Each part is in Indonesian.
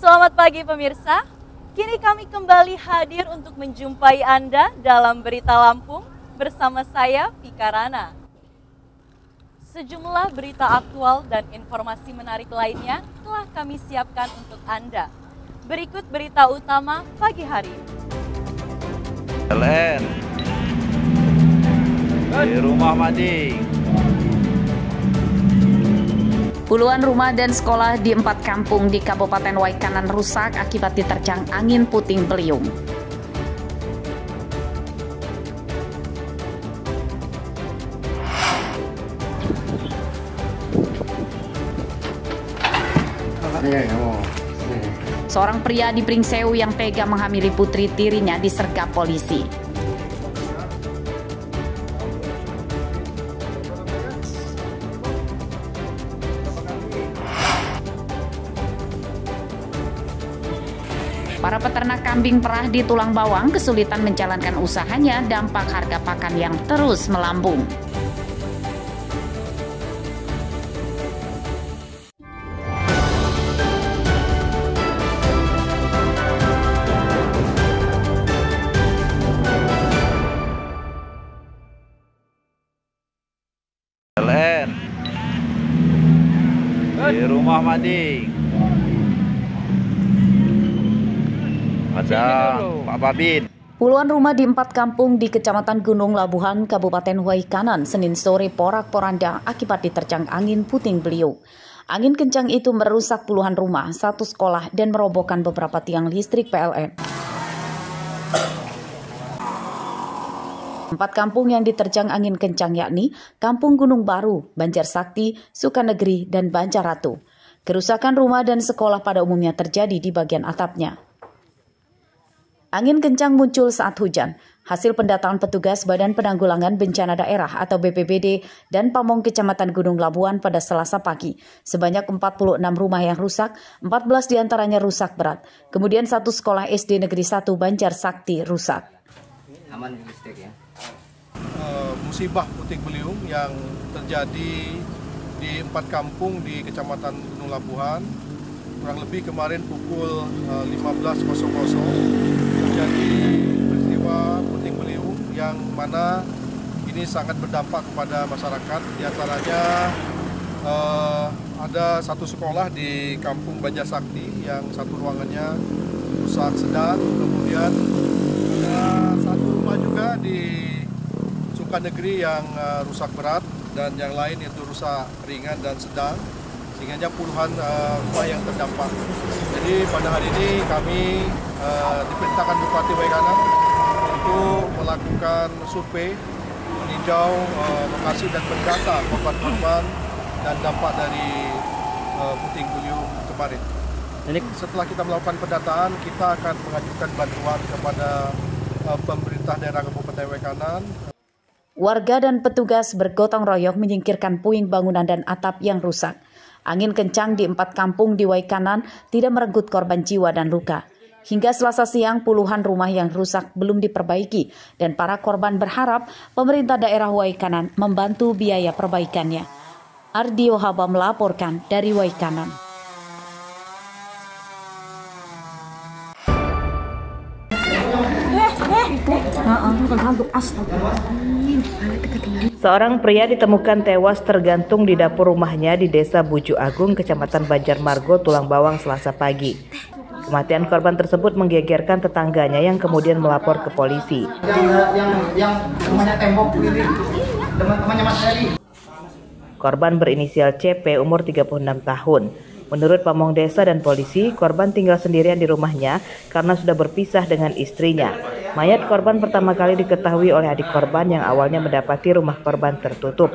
Selamat pagi pemirsa, kini kami kembali hadir untuk menjumpai Anda dalam Berita Lampung bersama saya, Vika Rana. Sejumlah berita aktual dan informasi menarik lainnya telah kami siapkan untuk Anda. Berikut berita utama pagi hari. LN di rumah Mading. Puluhan rumah dan sekolah di 4 kampung di Kabupaten Waikanan rusak akibat diterjang angin puting beliung. Seorang pria di Pringsewu yang tega menghamili putri tirinya disergap polisi. Para peternak kambing perah di Tulang Bawang kesulitan menjalankan usahanya dampak harga pakan yang terus melambung. LN di rumah Mading. Ada Pak Babin. Puluhan rumah di 4 kampung di Kecamatan Gunung Labuhan, Kabupaten Waikanan, Senin sore porak-poranda akibat diterjang angin puting beliung. Angin kencang itu merusak puluhan rumah, 1 sekolah, dan merobohkan beberapa tiang listrik PLN. 4 kampung yang diterjang angin kencang yakni Kampung Gunung Baru, Banjarsakti, Sukanegeri, dan Banjarratu. Kerusakan rumah dan sekolah pada umumnya terjadi di bagian atapnya. Angin kencang muncul saat hujan. Hasil pendataan petugas Badan Penanggulangan Bencana Daerah atau BPBD dan Pamong Kecamatan Gunung Labuhan pada Selasa pagi. Sebanyak 46 rumah yang rusak, 14 diantaranya rusak berat. Kemudian 1 sekolah SD Negeri 1 Banjarsakti rusak. Aman listrik ya. Musibah puting beliung yang terjadi di 4 kampung di Kecamatan Gunung Labuhan. Kurang lebih kemarin pukul 15.00 terjadi peristiwa puting beliung yang mana ini sangat berdampak kepada masyarakat. Di antaranya ada 1 sekolah di Kampung Banjarsakti yang 1 ruangannya rusak sedang. Kemudian ada 1 rumah juga di Sukanegeri yang rusak berat dan yang lain itu rusak ringan dan sedang. Sehingga puluhan rumah yang terdampak. Jadi pada hari ini kami diperintahkan Bupati Waikanan untuk melakukan survei, meninjau lokasi dan mendata korban-korban dan dampak dari puting beliung kemarin. Jadi setelah kita melakukan pendataan, kita akan mengajukan bantuan kepada pemerintah daerah Kabupaten Waikanan. Warga dan petugas bergotong royong menyingkirkan puing bangunan dan atap yang rusak. Angin kencang di 4 kampung di Waikanan tidak merenggut korban jiwa dan luka. Hingga Selasa siang, puluhan rumah yang rusak belum diperbaiki dan para korban berharap pemerintah daerah Waikanan membantu biaya perbaikannya. Ardio Haba melaporkan dari Waikanan. Seorang pria ditemukan tewas tergantung di dapur rumahnya di Desa Buju Agung, Kecamatan Banjarmargo, Tulang Bawang, Selasa pagi. Kematian korban tersebut menggegerkan tetangganya yang kemudian melapor ke polisi. Korban berinisial CP, umur 36 tahun. Menurut Pamong Desa dan polisi, korban tinggal sendirian di rumahnya karena sudah berpisah dengan istrinya. Mayat korban pertama kali diketahui oleh adik korban yang awalnya mendapati rumah korban tertutup.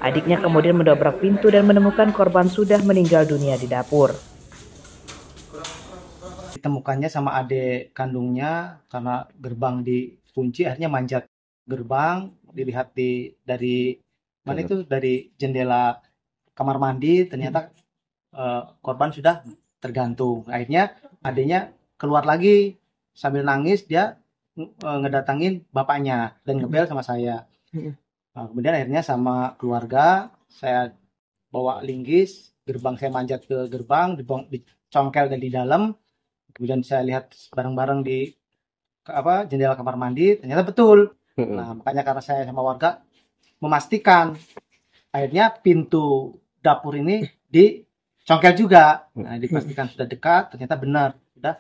Adiknya kemudian mendobrak pintu dan menemukan korban sudah meninggal dunia di dapur. Ditemukannya sama adik kandungnya karena gerbang dikunci, akhirnya manjat gerbang, dilihat dari jendela kamar mandi, ternyata korban sudah tergantung. Akhirnya adiknya keluar lagi sambil nangis, dia ngedatangin bapaknya dan ngebel sama saya. Nah, kemudian akhirnya sama keluarga saya bawa linggis, gerbang saya manjat ke gerbang, dicongkel dari dalam, Kemudian saya lihat barang-barang di jendela kamar mandi, ternyata betul. Nah, makanya karena saya sama warga memastikan, akhirnya pintu dapur ini dicongkel juga. Nah, dipastikan sudah dekat, ternyata benar sudah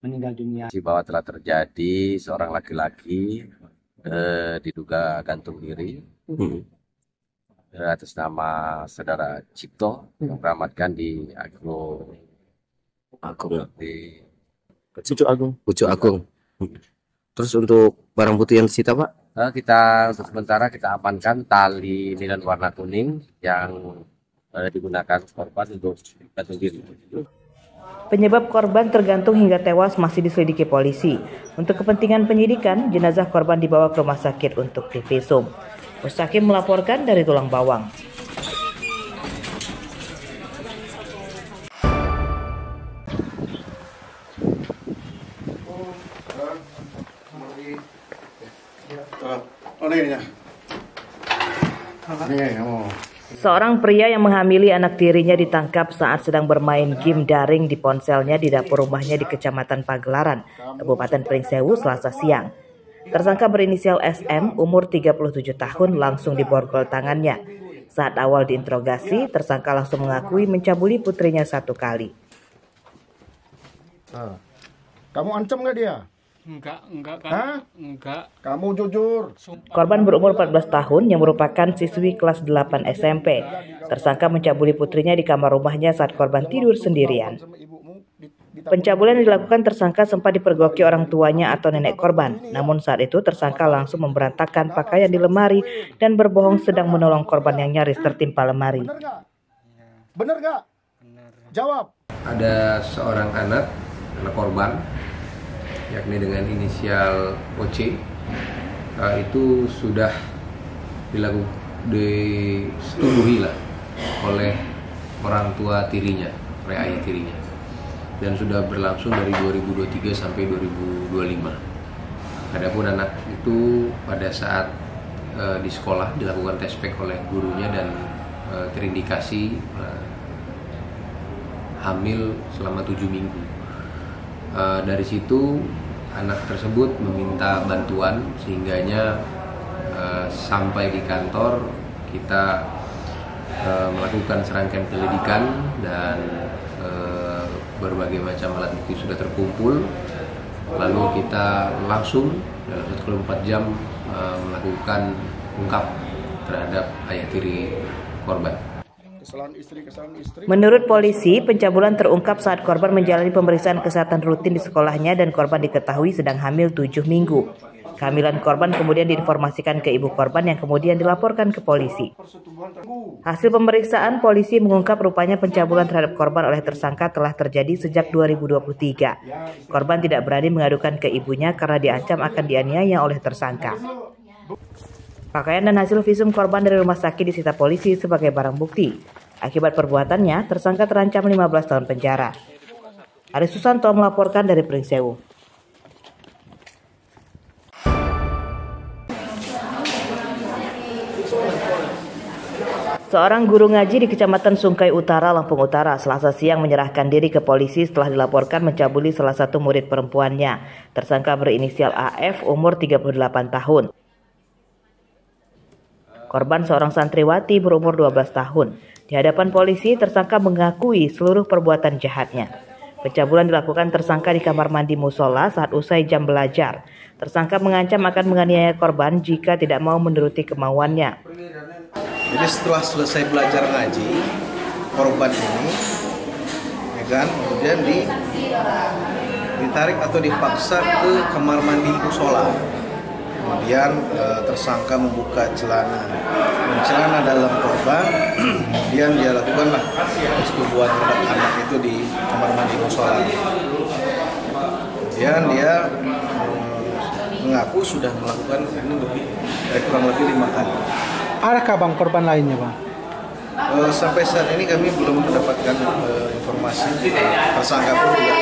meninggal dunia. Bahwa telah terjadi seorang laki-laki diduga gantung diri atas nama saudara Cipto yang beramatkan di Pucuk Agung. Terus untuk barang bukti yang disita, Pak? Kita untuk sementara kita amankan tali nilon warna kuning yang digunakan korban untuk gantung diri. Penyebab korban tergantung hingga tewas masih diselidiki polisi. Untuk kepentingan penyidikan, jenazah korban dibawa ke rumah sakit untuk divisum. Mustaqim melaporkan dari Tulang Bawang. Seorang pria yang menghamili anak tirinya ditangkap saat sedang bermain game daring di ponselnya di dapur rumahnya di Kecamatan Pagelaran, Kabupaten Pringsewu, Selasa siang. Tersangka berinisial SM, umur 37 tahun, langsung diborgol tangannya. Saat awal diinterogasi, tersangka langsung mengakui mencabuli putrinya 1 kali. Kamu ancam nggak dia? Enggak. Kamu jujur. Korban berumur 14 tahun yang merupakan siswi kelas 8 SMP. Tersangka mencabuli putrinya di kamar rumahnya saat korban tidur sendirian. Pencabulan dilakukan tersangka sempat dipergoki orang tuanya atau nenek korban. Namun saat itu tersangka langsung memberantakkan pakaian di lemari dan berbohong sedang menolong korban yang nyaris tertimpa lemari. Bener nggak? Jawab. Ada seorang anak korban, yakni dengan inisial OC, itu sudah disetubuhi oleh orang tua tirinya, oleh ayah tirinya, dan sudah berlangsung dari 2023 sampai 2025. Adapun anak itu pada saat di sekolah dilakukan tes pack oleh gurunya dan terindikasi hamil selama 7 minggu. Dari situ anak tersebut meminta bantuan, sehingganya sampai di kantor kita melakukan serangkaian penyelidikan dan berbagai macam alat bukti sudah terkumpul. Lalu kita langsung dalam 1x24 jam melakukan ungkap terhadap ayah tiri korban. Menurut polisi, pencabulan terungkap saat korban menjalani pemeriksaan kesehatan rutin di sekolahnya dan korban diketahui sedang hamil 7 minggu. Kehamilan korban kemudian diinformasikan ke ibu korban yang kemudian dilaporkan ke polisi. Hasil pemeriksaan, polisi mengungkap rupanya pencabulan terhadap korban oleh tersangka telah terjadi sejak 2023. Korban tidak berani mengadukan ke ibunya karena diancam akan dianiaya oleh tersangka. Pakaian dan hasil visum korban dari rumah sakit disita polisi sebagai barang bukti. Akibat perbuatannya, tersangka terancam 15 tahun penjara. Aris Susanto melaporkan dari Pringsewu. Seorang guru ngaji di Kecamatan Sungkai Utara, Lampung Utara, Selasa siang menyerahkan diri ke polisi setelah dilaporkan mencabuli salah satu murid perempuannya. Tersangka berinisial AF, umur 38 tahun. Korban seorang santriwati berumur 12 tahun. Di hadapan polisi, tersangka mengakui seluruh perbuatan jahatnya. Pencabulan dilakukan tersangka di kamar mandi musola saat usai jam belajar. Tersangka mengancam akan menganiaya korban jika tidak mau menuruti kemauannya. Jadi setelah selesai belajar ngaji, korban ini, kemudian ditarik atau dipaksa ke kamar mandi musola. Kemudian tersangka membuka celana dalam korban, kemudian dia lakukanlah persetubuhan terhadap anak itu di kamar mandi musola. Kemudian dia mengaku sudah melakukan ini kurang lebih 5 kali. Adakah bang korban lainnya bang? Sampai saat ini kami belum mendapatkan informasi. Tersangka pun juga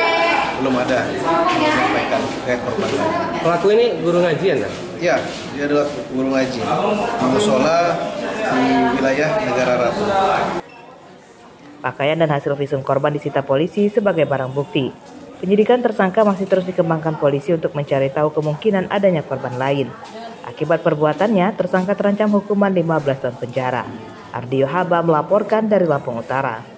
belum ada menyampaikan terkait korban lain. Pelaku ini guru ngajian kan? Ya, dia adalah guru ngaji di musola di wilayah Negara Ratu. Pakaian dan hasil visum korban disita polisi sebagai barang bukti. Penyidikan tersangka masih terus dikembangkan polisi untuk mencari tahu kemungkinan adanya korban lain. Akibat perbuatannya, tersangka terancam hukuman 15 tahun penjara. Ardio Haba melaporkan dari Lampung Utara.